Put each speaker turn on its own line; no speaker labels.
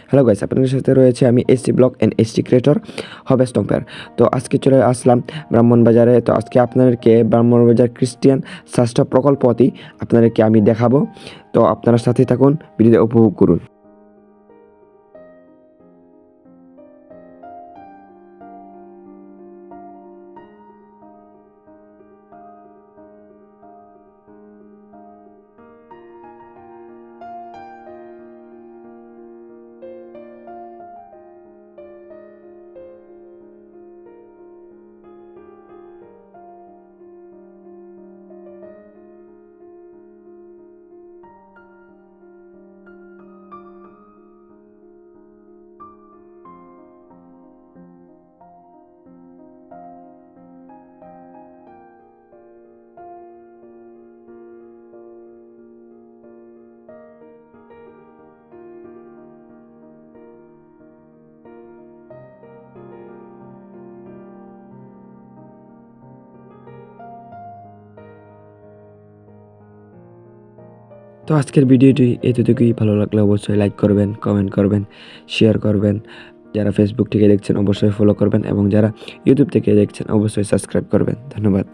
Hello guys, আপনাদের সাথে রয়েছে আমি ST blog and ST creator হবে স্টম্পার। তো আজকে চলে আসলাম ব্রাহ্মণবাজারে। তো আজকে আপনাদেরকে ব্রাহ্মণবাজার খ্রিস্টিয়ান স্বাস্থ্য প্রকল্পটি আপনাদেরকে আমি দেখাবো। তো আপনারা সাথে থাকুন, ভিডিওটা উপভোগ করুন। তো আজকের ভিডিওটি এতটুকুই। ভালো লাগলে অবশ্যই লাইক করবেন, কমেন্ট করবেন, শেয়ার করবেন। যারা ফেসবুক থেকে দেখছেন অবশ্যই ফলো করবেন এবং যারা ইউটিউব থেকে দেখছেন অবশ্যই সাবস্ক্রাইব করবেন। ধন্যবাদ।